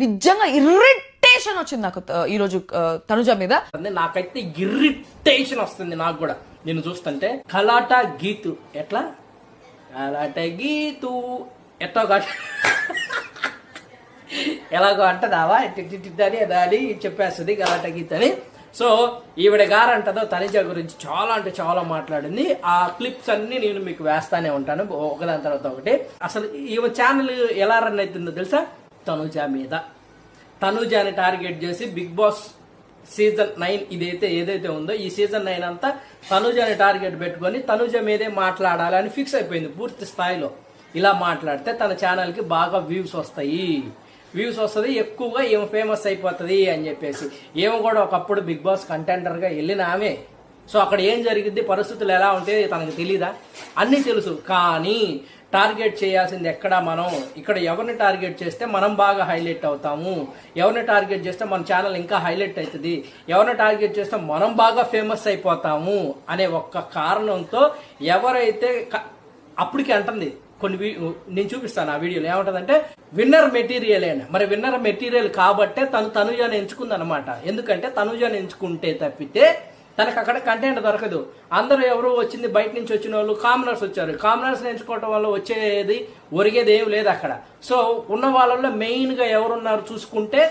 నిజంగా ఇరిటేషన్ వచ్చింది నాకు ఈ రోజు తనుజ మీద. నాకైతే ఇరిటేషన్ వస్తుంది నాకు కూడా నేను చూస్తుంటే. కలాటా గీతు ఎట్లా కలాటా గీతు ఎట్టో ఎలాగో అంటదావా అని అదాని చెప్పేస్తుంది కలాటా గీత్ అని. సో ఈవిడ గారంటదో తనుజ గురించి చాలా అంటే చాలా మాట్లాడింది. ఆ క్లిప్స్ అన్ని నేను మీకు వేస్తానే ఉంటాను ఒకదాని తర్వాత ఒకటి. అసలు ఈమె ఛానల్ ఎలా రన్ అవుతుందో తెలుసా? తనుజ మీద. తనుజాని టార్గెట్ చేసి బిగ్ బాస్ సీజన్ 9 ఏదైతే ఉందో ఈ సీజన్ 9 అంతా తనుజాని టార్గెట్ పెట్టుకొని తనుజ మీదే మాట్లాడాలని ఫిక్స్ అయిపోయింది పూర్తి స్థాయిలో. ఇలా మాట్లాడితే తన ఛానల్కి బాగా వ్యూస్ వస్తుంది, ఎక్కువగా ఏమో ఫేమస్ అయిపోతుంది అని చెప్పేసి. ఏమో కూడా ఒకప్పుడు బిగ్ బాస్ కంటెండర్గా వెళ్ళిన ఆమె. సో అక్కడ ఏం జరిగింది, పరిస్థితులు ఎలా ఉంటాయి తనకు తెలీదా? అన్నీ తెలుసు. కానీ టార్గెట్ చేయాల్సింది ఎక్కడ? మనం ఇక్కడ ఎవరిని టార్గెట్ చేస్తే మనం బాగా హైలైట్ అవుతాము, ఎవరిని టార్గెట్ చేస్తే మన ఛానల్ ఇంకా హైలైట్ అవుతుంది, ఎవరిని టార్గెట్ చేస్తే మనం బాగా ఫేమస్ అయిపోతాము అనే ఒక్క కారణంతో ఎవరైతే అప్పటికి అంటుంది కొన్ని నేను చూపిస్తాను ఆ వీడియోలో. ఏమంటుందంటే విన్నర్ మెటీరియల్ అని. మరి విన్నర్ మెటీరియల్ కాబట్టే తనుజాని ఎంచుకుంది అనమాట. ఎందుకంటే తనుజాని ఎంచుకుంటే తప్పితే తనకు అక్కడ కంటెంట్ దొరకదు. అందరూ ఎవరు వచ్చింది బయట నుంచి వచ్చిన వాళ్ళు కామనర్స్ వచ్చారు. కామనర్స్ ఎంచుకోవటం వల్ల వచ్చేది ఒరిగేది ఏం లేదు అక్కడ. సో ఉన్న వాళ్ళలో మెయిన్గా ఎవరున్నారు చూసుకుంటే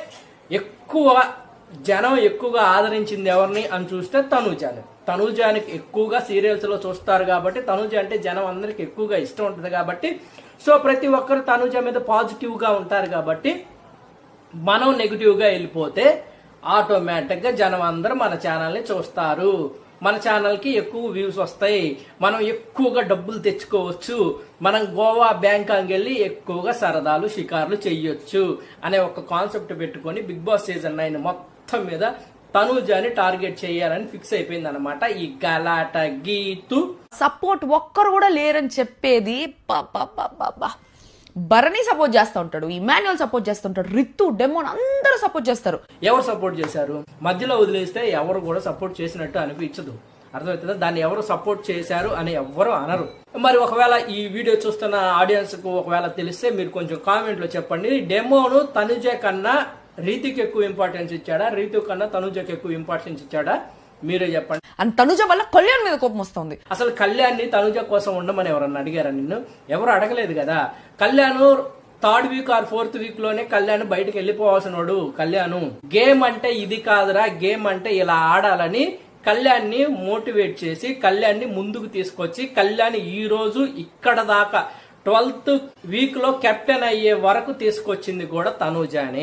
జనం ఎక్కువగా ఆదరించింది ఎవరిని అని చూస్తే తనుజానికి ఎక్కువగా సీరియల్స్లో చూస్తారు కాబట్టి తనుజ అంటే జనం అందరికి ఎక్కువగా ఇష్టం ఉంటుంది కాబట్టి. సో ప్రతి ఒక్కరు తనుజ మీద పాజిటివ్గా ఉంటారు కాబట్టి మనం నెగిటివ్గా వెళ్ళిపోతే ఆటోమేటిక్గా జనం అందరూ మన ఛానల్ని చూస్తారు, మన ఛానల్కి ఎక్కువ వ్యూస్ వస్తాయి, మనం ఎక్కువగా డబ్బులు తెచ్చుకోవచ్చు, మనం గోవా బ్యాంకాక్ వెళ్ళి ఎక్కువగా సరదాలు షికార్లు చెయ్యొచ్చు అనే ఒక కాన్సెప్ట్ పెట్టుకొని బిగ్ బాస్ సీజన్ 9 మొత్తం మీద తనుజాని టార్గెట్ చేయాలని ఫిక్స్ అయిపోయింది అనమాట. ఈ గలాట గీతు సపోర్ట్ ఒక్కరు కూడా లేరని చెప్పేది. భరణి సపోర్ట్ చేస్తూ ఉంటాడు, ఇమాన్యుల్ సపోర్ట్ చేస్తుంటాడు, రితు డెమోన్ అందరూ సపోర్ట్ చేస్తారు. ఎవరు సపోర్ట్ చేశారు? మధ్యలో వదిలేస్తే ఎవరు కూడా సపోర్ట్ చేసినట్టు అనిపించదు. అర్థమవుతుందా? దాన్ని ఎవరు సపోర్ట్ చేశారు అని ఎవ్వరు అనరు. మరి ఒకవేళ ఈ వీడియో చూస్తున్న ఆడియన్స్ కు ఒకవేళ తెలిస్తే మీరు కొంచెం కామెంట్ లో చెప్పండి. డెమోను తనుజ కన్నా రీతికి ఎక్కువ ఇంపార్టెన్స్ ఇచ్చాడా, రీతు కన్నా తనుజకి ఎక్కువ ఇంపార్టెన్స్ ఇచ్చాడా? మీరే చెప్పండి. అండ్ తనుజ వల్ల కళ్యాణ్ మీద కోపం వస్తుంది. అసలు కళ్యాణ్ని తనుజ కోసం ఉండమని ఎవరన్నా అడిగారా నిన్ను? ఎవరు అడగలేదు కదా. Kalyan 3rd week or 4th week లోనే కళ్యాణ్ బయటకు వెళ్ళిపోవాల్సిన వాడు. కళ్యాణ్ గేమ్ అంటే ఇది కాదురా, గేమ్ అంటే ఇలా ఆడాలని కళ్యాణ్ని మోటివేట్ చేసి కళ్యాణ్ని ముందుకు తీసుకొచ్చి కళ్యాణ్ ఈ రోజు ఇక్కడ దాకా 12th వీక్ లో కెప్టెన్ అయ్యే వరకు తీసుకొచ్చింది కూడా తనుజానే.